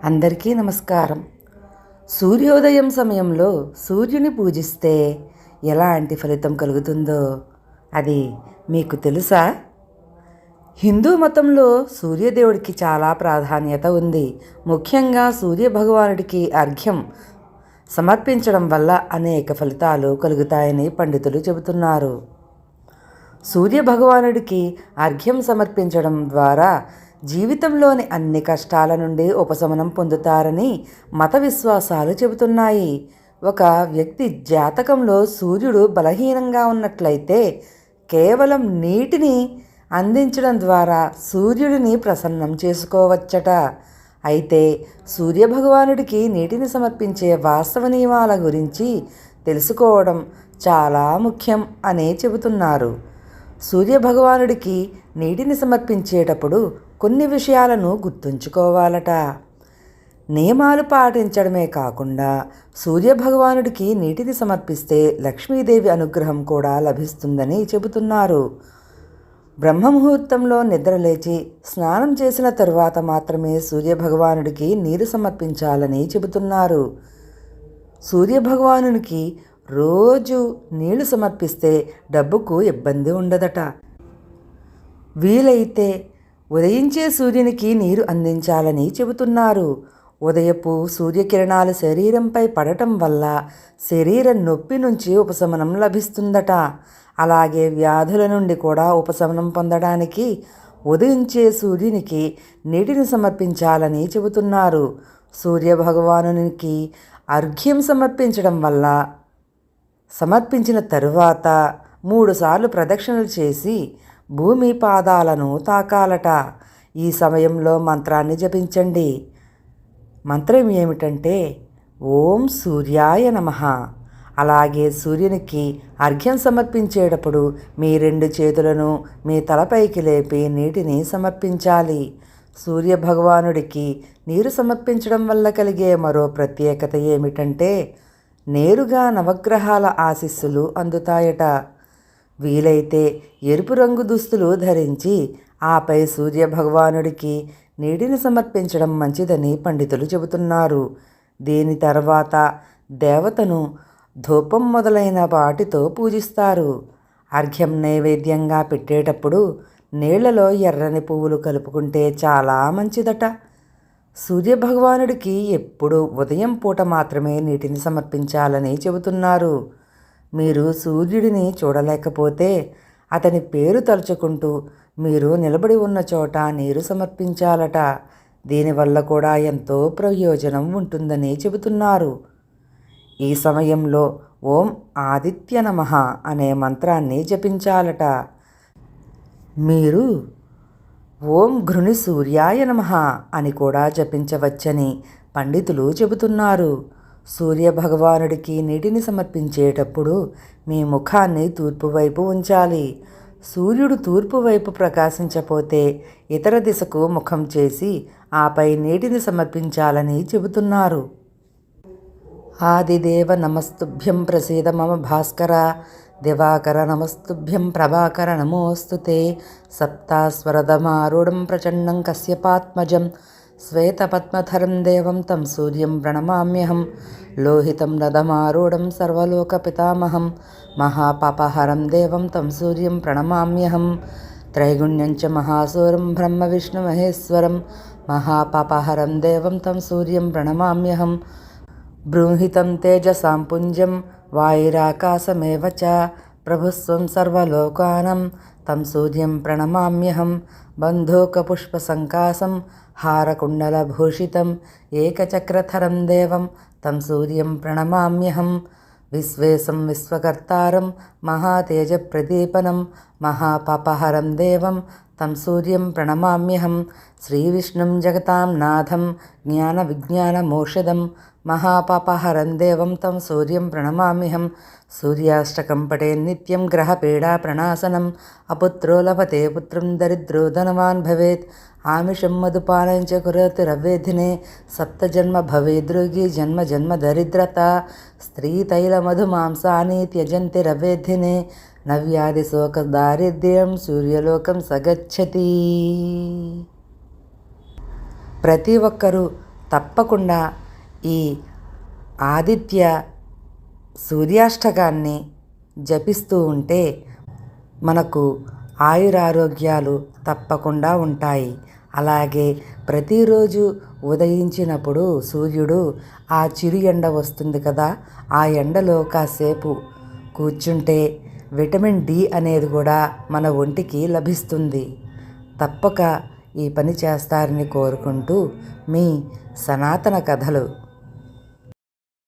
అందరికీ నమస్కారం. సూర్యోదయం సమయంలో సూర్యుని పూజిస్తే ఎలాంటి ఫలితం కలుగుతుందో అది మీకు తెలుసా? హిందూ మతంలో సూర్యదేవుడికి చాలా ప్రాధాన్యత ఉంది. ముఖ్యంగా సూర్య భగవానుడికి అర్ఘ్యం సమర్పించడం వల్ల అనేక ఫలితాలు కలుగుతాయని పండితులు చెబుతున్నారు. సూర్య భగవానుడికి అర్ఘ్యం సమర్పించడం ద్వారా జీవితంలోని అన్ని కష్టాల నుండి ఉపశమనం పొందుతారని మత విశ్వాసాలు చెబుతున్నాయి. ఒక వ్యక్తి జాతకంలో సూర్యుడు బలహీనంగా ఉన్నట్లయితే కేవలం నీటిని అందించడం ద్వారా సూర్యుడిని ప్రసన్నం చేసుకోవచ్చట. అయితే సూర్యభగవానుడికి నీటిని సమర్పించే వాస్తవ నియమాల గురించి తెలుసుకోవడం చాలా ముఖ్యం అని చెబుతున్నారు. సూర్యభగవానుడికి నీటిని సమర్పించేటప్పుడు కొన్ని విషయాలను గుర్తుంచుకోవాలట. నియమాలు పాటించడమే కాకుండా సూర్యభగవానుడికి నీటిని సమర్పిస్తే లక్ష్మీదేవి అనుగ్రహం కూడా లభిస్తుందని చెబుతున్నారు. బ్రహ్మముహూర్తంలో నిద్రలేచి స్నానం చేసిన తరువాత మాత్రమే సూర్యభగవానుడికి నీరు సమర్పించాలని చెబుతున్నారు. సూర్యభగవానునికి రోజు నీళ్లు సమర్పిస్తే డబ్బుకు ఇబ్బంది ఉండదట. వీలైతే ఉదయించే సూర్యునికి నీరు అందించాలని చెబుతున్నారు. ఉదయపు సూర్యకిరణాలు శరీరంపై పడటం వల్ల శరీర నొప్పి నుంచి ఉపశమనం లభిస్తుందట. అలాగే వ్యాధుల నుండి కూడా ఉపశమనం పొందడానికి ఉదయించే సూర్యునికి నీటిని సమర్పించాలని చెబుతున్నారు. సూర్యభగవానునికి అర్ఘ్యం సమర్పించడం వల్ల సమర్పించిన తరువాత 3 సార్లు ప్రదక్షిణలు చేసి భూమి పాదాలను తాకాలట. ఈ సమయంలో మంత్రాన్ని జపించండి. మంత్రం ఏమిటంటే ఓం సూర్యాయ నమః. అలాగే సూర్యునికి అర్ఘ్యం సమర్పించేటప్పుడు మీ 2 చేతులను మీ తలపైకి లేపి నీటిని సమర్పించాలి. సూర్యభగవానుడికి నీరు సమర్పించడం వల్ల కలిగే మరో ప్రత్యేకత ఏమిటంటే నేరుగా నవగ్రహాల ఆశీస్సులు అందుతాయట. వీలైతే ఎరుపు రంగు దుస్తులు ధరించి ఆపై సూర్యభగవానుడికి నీటిని సమర్పించడం మంచిదని పండితులు చెబుతున్నారు. దీని తర్వాత దేవతను ధూపం మొదలైన వాటితో పూజిస్తారు. అర్ఘ్యం నైవేద్యంగా పెట్టేటప్పుడు నీళ్లలో ఎర్రని పువ్వులు కలుపుకుంటే చాలా మంచిదట. సూర్యభగవానుడికి ఎప్పుడూ ఉదయం పూట మాత్రమే నీటిని సమర్పించాలని చెబుతున్నారు. మీరు సూర్యుడిని చూడలేకపోతే అతని పేరు తలుచుకుంటూ మీరు నిలబడి ఉన్న చోట నీరు సమర్పించాలట. దీనివల్ల కూడా ఎంతో ప్రయోజనం ఉంటుందని చెబుతున్నారు. ఈ సమయంలో ఓం ఆదిత్య నమః అనే మంత్రాన్ని జపించాలట. మీరు ఓం ఘృణి సూర్యాయ నమః అని కూడా జపించవచ్చని పండితులు చెబుతున్నారు. సూర్యభగవానుడికి నీటిని సమర్పించేటప్పుడు మీ ముఖాన్ని తూర్పు వైపు ఉంచాలి. సూర్యుడు తూర్పు వైపు ప్రకాశించపోతే ఇతర దిశకు ముఖం చేసి ఆపై నీటిని సమర్పించాలని చెబుతున్నారు. ఆదిదేవ నమస్తుభ్యం ప్రసీద మమ భాస్కర. దివాకర నమస్తుభ్యం ప్రభాకర నమోస్తుతే. సప్తాస్వరథమారూఢం ప్రచండం కశ్యపాత్మజం శ్వేతపద్మధరం దేవం తం సూర్యం ప్రణమామ్యహం. లోహితం రథమారూఢం సర్వలోకపితామహం మహాపాపహరం దేవం తం సూర్యం ప్రణమామ్యహం. త్రైగుణ్యం చ మహాసూరం బ్రహ్మ విష్ణు మహేశ్వరం మహాపాపహరం దేవం తం సూర్యం ప్రణమామ్యహం. బృంహితం తేజసాం పుంజం వాయురాకాశమేవ చ ప్రభుస్వం సర్వలోకానం తం సూర్యం ప్రణమామ్యహం. బంధూకపుష్పసంకాసం హారకుండలభూషితం ఏకచక్రధరం దేవం తం సూర్యం ప్రణమామ్యహం. విశ్వేశం విశ్వకర్తారం మహాతేజప్రదీపనం మహాపాపహరం దేవం తం సూర్యం ప్రణమామ్యహం. శ్రీవిష్ణుం జగతాం నాథం జ్ఞానవిజ్ఞానమోషధం మహాపాపహరం దేవం తం సూర్యం ప్రణమామ్యహం. సూర్యాష్టకం పటే నిత్యం గ్రహపీడా ప్రణాశనం. అపుత్రో లభతే పుత్రం దరిద్రో ధనవాన్ భవేత్. ఆమిషం మధుపానం చ కురోతి రవ్యేధినే. సప్తజన్మ భవేద్రోగి జన్మ జన్మ దరిద్రత. స్త్రీతైల మధుమాంసాని త్యజంతి రవ్యేధినే. నవ్యాధి శోక దారిద్ర్యం సూర్యలోకం సగచ్చతి. ప్రతి ఒక్కరూ తప్పకుండా ఈ ఆదిత్య సూర్యాష్టకాన్ని జపిస్తూ ఉంటే మనకు ఆయురారోగ్యాలు తప్పకుండా ఉంటాయి. అలాగే ప్రతిరోజు ఉదయించినప్పుడు సూర్యుడు ఆ చిరు ఎండ వస్తుంది కదా, ఆ ఎండలో కాసేపు కూర్చుంటే విటమిన్ డి అనేది కూడా మన ఒంటికి లభిస్తుంది. తప్పక ఈ పని చేస్తారని కోరుకుంటూ మీ సనాతన కథలు.